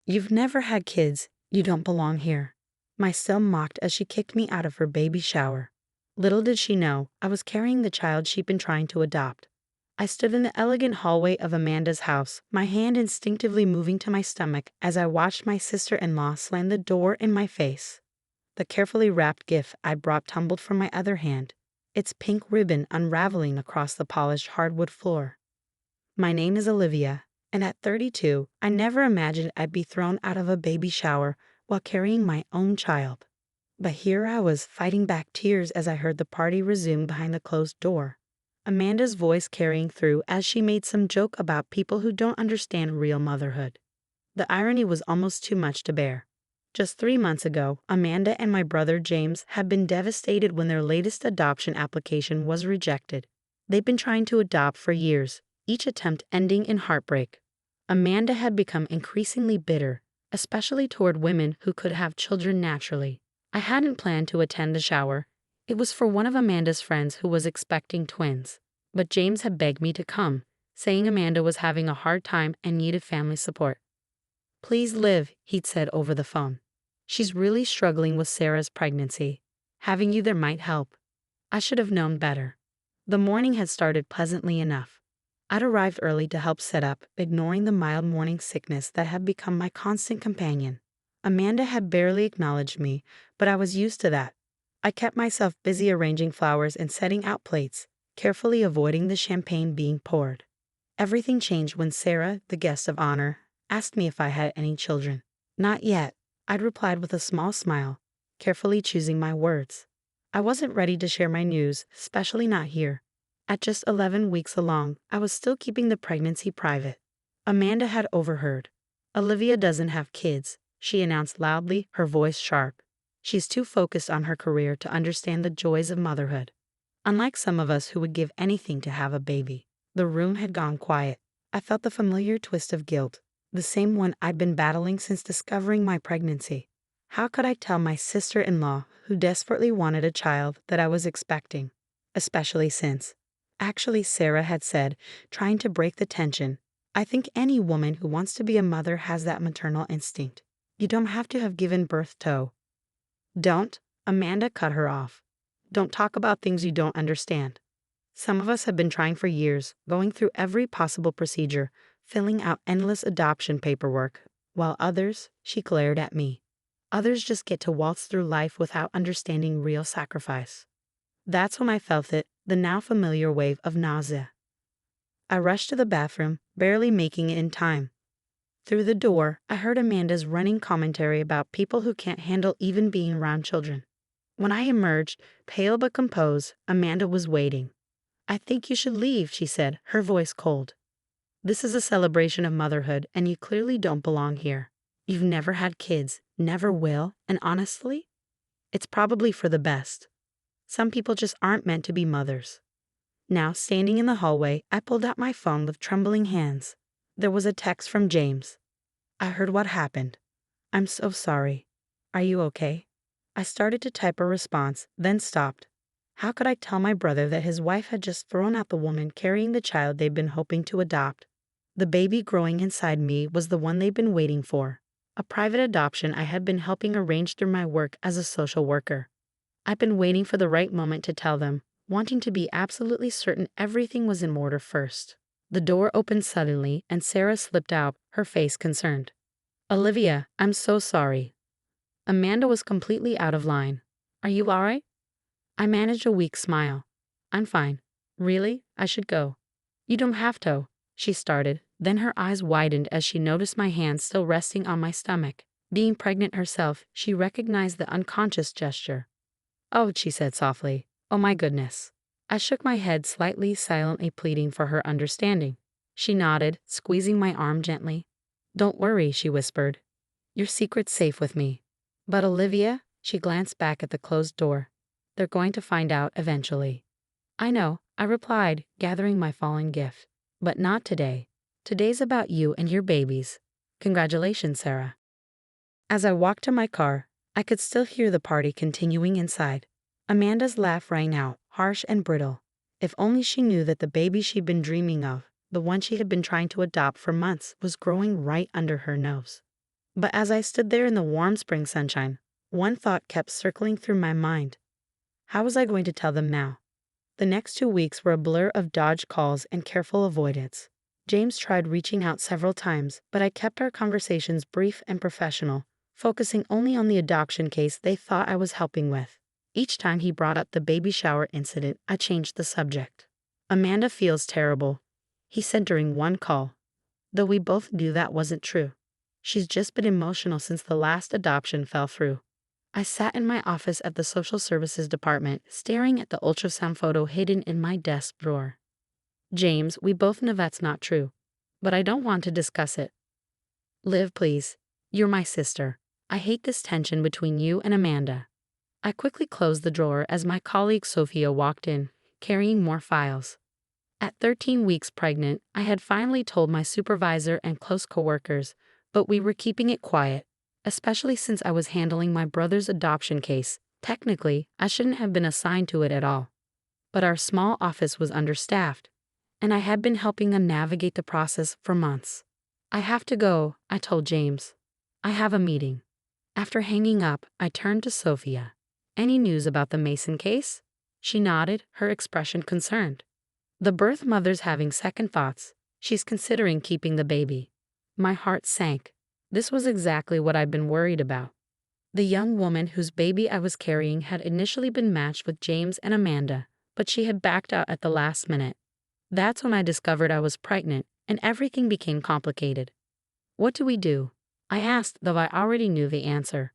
You've never had kids. You don't belong here. My SIL mocked as she kicked me out of her baby shower. Little did she know, I was carrying the child she'd been trying to adopt. I stood in the elegant hallway of Amanda's house, my hand instinctively moving to my stomach as I watched my sister-in-law slam the door in my face. The carefully wrapped gift I brought tumbled from my other hand, its pink ribbon unraveling across the polished hardwood floor. My name is Olivia, and at 32, I never imagined I'd be thrown out of a baby shower while carrying my own child. But here I was fighting back tears as I heard the party resume behind the closed door. Amanda's voice carrying through as she made some joke about people who don't understand real motherhood. The irony was almost too much to bear. Just 3 months ago, Amanda and my brother James had been devastated when their latest adoption application was rejected. They'd been trying to adopt for years, each attempt ending in heartbreak. Amanda had become increasingly bitter, especially toward women who could have children naturally. I hadn't planned to attend the shower. It was for one of Amanda's friends who was expecting twins. But James had begged me to come, saying Amanda was having a hard time and needed family support. "Please live," he'd said over the phone. "She's really struggling with Sarah's pregnancy. Having you there might help." I should have known better. The morning had started pleasantly enough. I'd arrived early to help set up, ignoring the mild morning sickness that had become my constant companion. Amanda had barely acknowledged me, but I was used to that. I kept myself busy arranging flowers and setting out plates, carefully avoiding the champagne being poured. Everything changed when Sarah, the guest of honor, asked me if I had any children. "Not yet," I'd replied with a small smile, carefully choosing my words. I wasn't ready to share my news, especially not here. At just 11 weeks along, I was still keeping the pregnancy private. Amanda had overheard. "Olivia doesn't have kids," she announced loudly, her voice sharp. "She's too focused on her career to understand the joys of motherhood." Unlike some of us who would give anything to have a baby, the room had gone quiet. I felt the familiar twist of guilt, the same one I'd been battling since discovering my pregnancy. How could I tell my sister-in-law, who desperately wanted a child, that I was expecting? Especially since, actually, Sarah had said, trying to break the tension, "I think any woman who wants to be a mother has that maternal instinct. You don't have to have given birth to." "Don't," Amanda cut her off. "Don't talk about things you don't understand. Some of us have been trying for years, going through every possible procedure, filling out endless adoption paperwork, while others," she glared at me, "others just get to waltz through life without understanding real sacrifice." That's when I felt it, the now familiar wave of nausea. I rushed to the bathroom, barely making it in time. Through the door, I heard Amanda's running commentary about people who can't handle even being around children. When I emerged, pale but composed, Amanda was waiting. "I think you should leave," she said, her voice cold. "This is a celebration of motherhood, and you clearly don't belong here. You've never had kids, never will, and honestly, it's probably for the best. Some people just aren't meant to be mothers." Now, standing in the hallway, I pulled out my phone with trembling hands. There was a text from James. "I heard what happened. I'm so sorry. Are you okay?" I started to type a response, then stopped. How could I tell my brother that his wife had just thrown out the woman carrying the child they'd been hoping to adopt? The baby growing inside me was the one they'd been waiting for, a private adoption I had been helping arrange through my work as a social worker. I'd been waiting for the right moment to tell them, wanting to be absolutely certain everything was in order first. The door opened suddenly and Sarah slipped out, her face concerned. "Olivia, I'm so sorry." Amanda was completely out of line. "Are you all right?" I managed a weak smile. "I'm fine. Really? I should go." "You don't have to," she started, then her eyes widened as she noticed my hand still resting on my stomach. Being pregnant herself, she recognized the unconscious gesture. "Oh," she said softly. "Oh my goodness." I shook my head slightly, silently pleading for her understanding. She nodded, squeezing my arm gently. "Don't worry," she whispered. "Your secret's safe with me." "But Olivia," she glanced back at the closed door. "They're going to find out eventually." "I know," I replied, gathering my fallen gift. "But not today. Today's about you and your babies. Congratulations, Sarah." As I walked to my car, I could still hear the party continuing inside. Amanda's laugh rang out, harsh and brittle. If only she knew that the baby she'd been dreaming of, the one she had been trying to adopt for months, was growing right under her nose. But as I stood there in the warm spring sunshine, one thought kept circling through my mind. How was I going to tell them now? The next 2 weeks were a blur of dodged calls and careful avoidance. James tried reaching out several times, but I kept our conversations brief and professional, focusing only on the adoption case they thought I was helping with. Each time he brought up the baby shower incident, I changed the subject. Amanda feels terrible, he said during one call, though we both knew that wasn't true. She's just been emotional since the last adoption fell through. I sat in my office at the social services department, staring at the ultrasound photo hidden in my desk drawer. James, we both know that's not true, but I don't want to discuss it. Liv, please. You're my sister. I hate this tension between you and Amanda. I quickly closed the drawer as my colleague Sophia walked in, carrying more files. At 13 weeks pregnant, I had finally told my supervisor and close coworkers, but we were keeping it quiet, especially since I was handling my brother's adoption case. Technically, I shouldn't have been assigned to it at all. But our small office was understaffed, and I had been helping them navigate the process for months. I have to go, I told James. I have a meeting. After hanging up, I turned to Sophia. Any news about the Mason case? She nodded, her expression concerned. The birth mother's having second thoughts. She's considering keeping the baby. My heart sank. This was exactly what I'd been worried about. The young woman whose baby I was carrying had initially been matched with James and Amanda, but she had backed out at the last minute. That's when I discovered I was pregnant, and everything became complicated. What do we do? I asked, though I already knew the answer.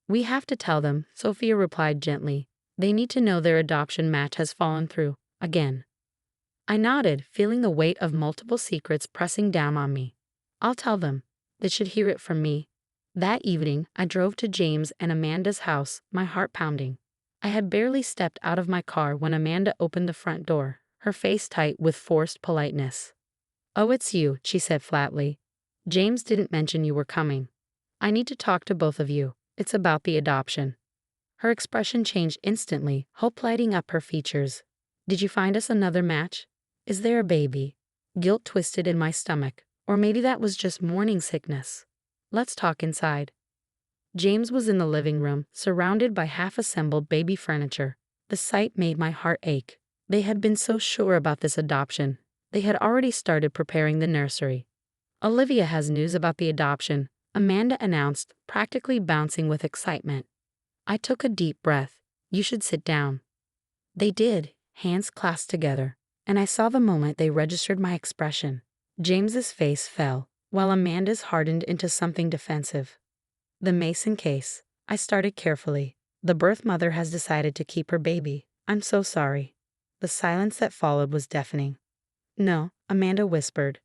We have to tell them, Sophia replied gently. They need to know their adoption match has fallen through, again. I nodded, feeling the weight of multiple secrets pressing down on me. I'll tell them. They should hear it from me. That evening, I drove to James and Amanda's house, my heart pounding. I had barely stepped out of my car when Amanda opened the front door, her face tight with forced politeness. Oh, it's you, she said flatly. James didn't mention you were coming. I need to talk to both of you. It's about the adoption. Her expression changed instantly, hope lighting up her features. Did you find us another match? Is there a baby? Guilt twisted in my stomach, or maybe that was just morning sickness. Let's talk inside. James was in the living room, surrounded by half-assembled baby furniture. The sight made my heart ache. They had been so sure about this adoption. They had already started preparing the nursery. Olivia has news about the adoption, Amanda announced, practically bouncing with excitement. I took a deep breath. You should sit down. They did, hands clasped together, and I saw the moment they registered my expression. James's face fell, while Amanda's hardened into something defensive. The Mason case. I started carefully. The birth mother has decided to keep her baby. I'm so sorry. The silence that followed was deafening. No, Amanda whispered.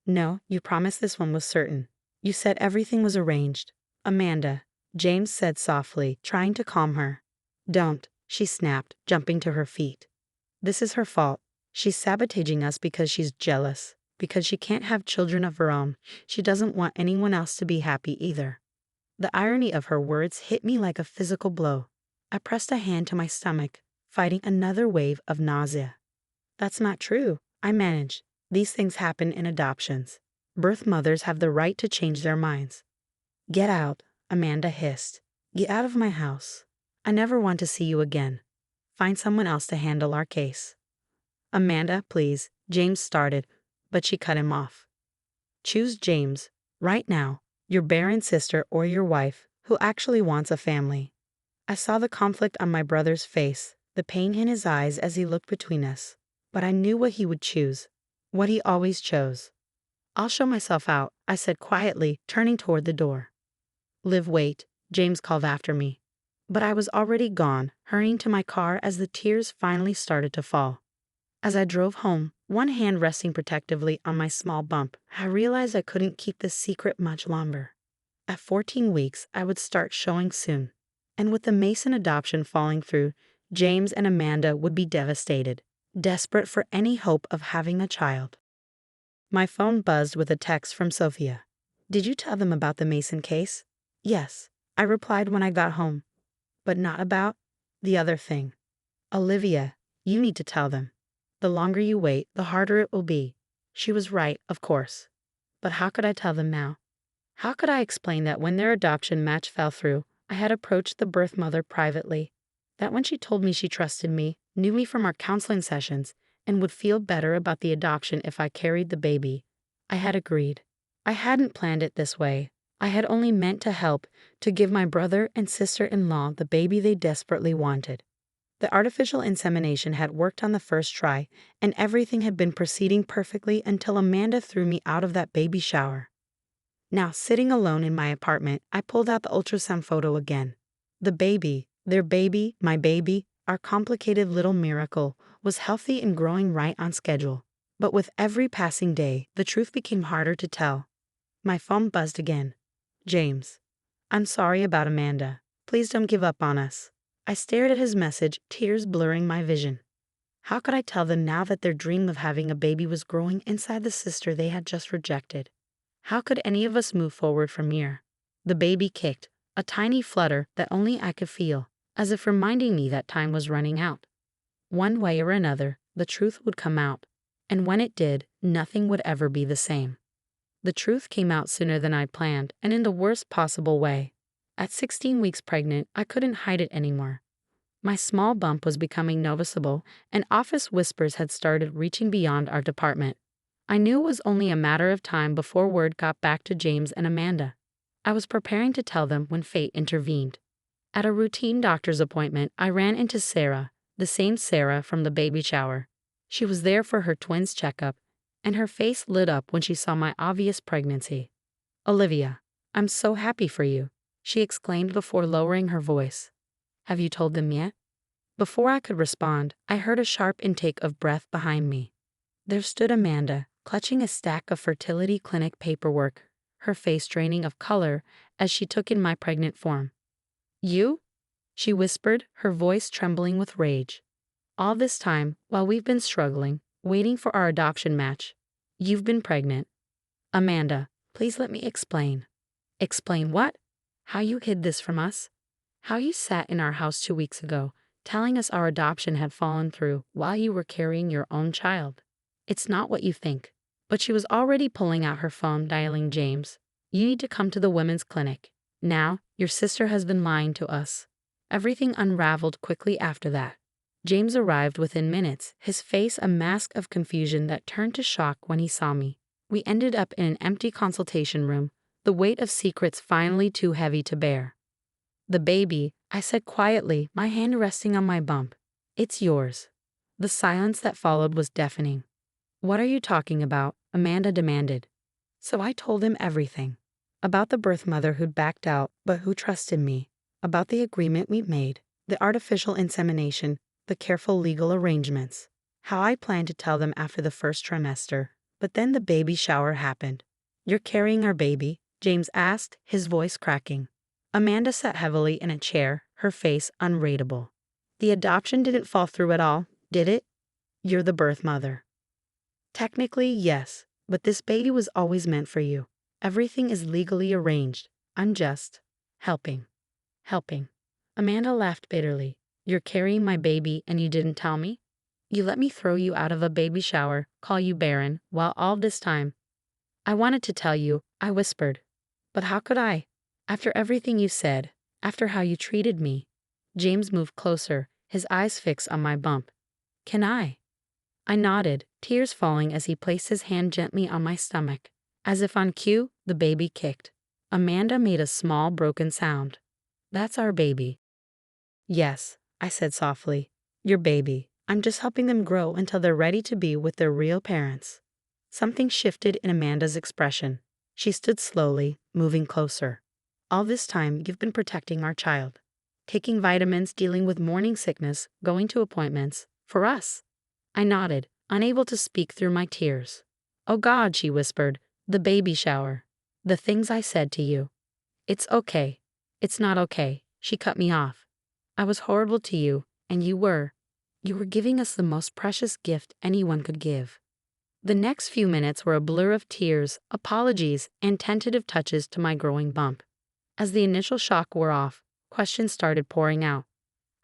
No, you promised this one was certain. You said everything was arranged. Amanda, James said softly, trying to calm her. Don't, she snapped, jumping to her feet. This is her fault. She's sabotaging us because she's jealous, because she can't have children of her own. She doesn't want anyone else to be happy either. The irony of her words hit me like a physical blow. I pressed a hand to my stomach, fighting another wave of nausea. That's not true, I managed. These things happen in adoptions. Birth mothers have the right to change their minds. Get out, Amanda hissed. Get out of my house. I never want to see you again. Find someone else to handle our case. Amanda, please, James started, but she cut him off. Choose James, right now, your barren sister or your wife, who actually wants a family. I saw the conflict on my brother's face, the pain in his eyes as he looked between us. But I knew what he would choose, what he always chose. I'll show myself out, I said quietly, turning toward the door. Liv, wait, James called after me. But I was already gone, hurrying to my car as the tears finally started to fall. As I drove home, one hand resting protectively on my small bump, I realized I couldn't keep this secret much longer. At 14 weeks, I would start showing soon. And with the Mason adoption falling through, James and Amanda would be devastated, desperate for any hope of having a child. My phone buzzed with a text from Sophia. Did you tell them about the Mason case? Yes, I replied when I got home. But not about the other thing. Olivia, you need to tell them. The longer you wait, the harder it will be. She was right, of course. But how could I tell them now? How could I explain that when their adoption match fell through, I had approached the birth mother privately? That when she told me she trusted me, knew me from our counseling sessions, and would feel better about the adoption if I carried the baby, I had agreed. I hadn't planned it this way. I had only meant to help, to give my brother and sister-in-law the baby they desperately wanted. The artificial insemination had worked on the first try, and everything had been proceeding perfectly until Amanda threw me out of that baby shower. Now, sitting alone in my apartment, I pulled out the ultrasound photo again. The baby, their baby, my baby, our complicated little miracle, was healthy and growing right on schedule. But with every passing day, the truth became harder to tell. My phone buzzed again. James. I'm sorry about Amanda. Please don't give up on us. I stared at his message, tears blurring my vision. How could I tell them now that their dream of having a baby was growing inside the sister they had just rejected? How could any of us move forward from here? The baby kicked, a tiny flutter that only I could feel, as if reminding me that time was running out. One way or another, the truth would come out, and when it did, nothing would ever be the same. The truth came out sooner than I planned, and in the worst possible way. At 16 weeks pregnant, I couldn't hide it anymore. My small bump was becoming noticeable, and office whispers had started reaching beyond our department. I knew it was only a matter of time before word got back to James and Amanda. I was preparing to tell them when fate intervened. At a routine doctor's appointment, I ran into Sarah, the same Sarah from the baby shower. She was there for her twins' checkup, and her face lit up when she saw my obvious pregnancy. Olivia, I'm so happy for you, she exclaimed before lowering her voice. Have you told them yet? Before I could respond, I heard a sharp intake of breath behind me. There stood Amanda, clutching a stack of fertility clinic paperwork, her face draining of color as she took in my pregnant form. You? She whispered, her voice trembling with rage. All this time, while we've been struggling, waiting for our adoption match, you've been pregnant. Amanda, please let me explain. Explain what? How you hid this from us? How you sat in our house 2 weeks ago, telling us our adoption had fallen through while you were carrying your own child. It's not what you think. But she was already pulling out her phone, dialing James. You need to come to the women's clinic. Now, your sister has been lying to us. Everything unraveled quickly after that. James arrived within minutes, his face a mask of confusion that turned to shock when he saw me. We ended up in an empty consultation room, the weight of secrets finally too heavy to bear. The baby, I said quietly, my hand resting on my bump. It's yours. The silence that followed was deafening. What are you talking about? Amanda demanded. So I told him everything. About the birth mother who'd backed out, but who trusted me. About the agreement we'd made, the artificial insemination, the careful legal arrangements. How I planned to tell them after the first trimester. But then the baby shower happened. You're carrying our baby? James asked, his voice cracking. Amanda sat heavily in a chair, her face unreadable. The adoption didn't fall through at all, did it? You're the birth mother. Technically, yes, but this baby was always meant for you. Everything is legally arranged. I'm just helping. Helping. Amanda laughed bitterly. You're carrying my baby and you didn't tell me? You let me throw you out of a baby shower, call you barren, while all this time. I wanted to tell you, I whispered. But how could I? After everything you said, after how you treated me. James moved closer, his eyes fixed on my bump. Can I? I nodded, tears falling as he placed his hand gently on my stomach. As if on cue, the baby kicked. Amanda made a small broken sound. That's our baby. Yes, I said softly. Your baby. I'm just helping them grow until they're ready to be with their real parents. Something shifted in Amanda's expression. She stood slowly, moving closer. All this time, you've been protecting our child. Taking vitamins, dealing with morning sickness, going to appointments. For us. I nodded, unable to speak through my tears. Oh God, she whispered. The baby shower. The things I said to you. It's okay. It's not okay. She cut me off. I was horrible to you, and you were. You were giving us the most precious gift anyone could give. The next few minutes were a blur of tears, apologies, and tentative touches to my growing bump. As the initial shock wore off, questions started pouring out.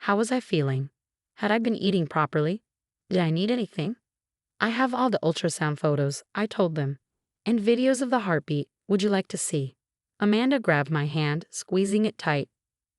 How was I feeling? Had I been eating properly? Did I need anything? I have all the ultrasound photos, I told them. And videos of the heartbeat, would you like to see? Amanda grabbed my hand, squeezing it tight.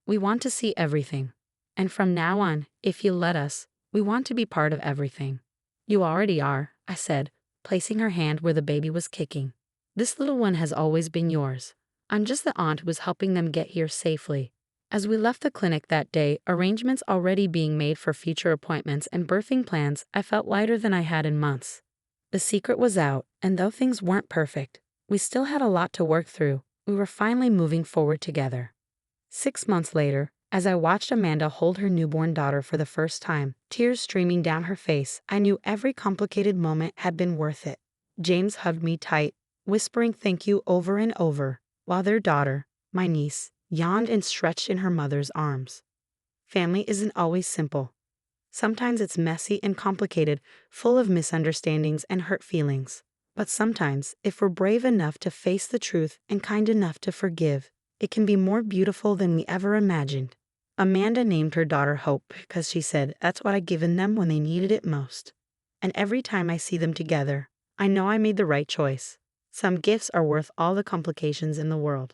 We want to see everything. And from now on, if you let us, we want to be part of everything. You already are, I said, placing her hand where the baby was kicking. This little one has always been yours. I'm just the aunt who was helping them get here safely. As we left the clinic that day, arrangements already being made for future appointments and birthing plans, I felt lighter than I had in months. The secret was out, and though things weren't perfect, we still had a lot to work through. We were finally moving forward together. 6 months later, as I watched Amanda hold her newborn daughter for the first time, tears streaming down her face, I knew every complicated moment had been worth it. James hugged me tight, whispering thank you over and over, while their daughter, my niece, yawned and stretched in her mother's arms. Family isn't always simple. Sometimes it's messy and complicated, full of misunderstandings and hurt feelings. But sometimes, if we're brave enough to face the truth and kind enough to forgive, it can be more beautiful than we ever imagined. Amanda named her daughter Hope because she said that's what I'd given them when they needed it most. And every time I see them together, I know I made the right choice. Some gifts are worth all the complications in the world.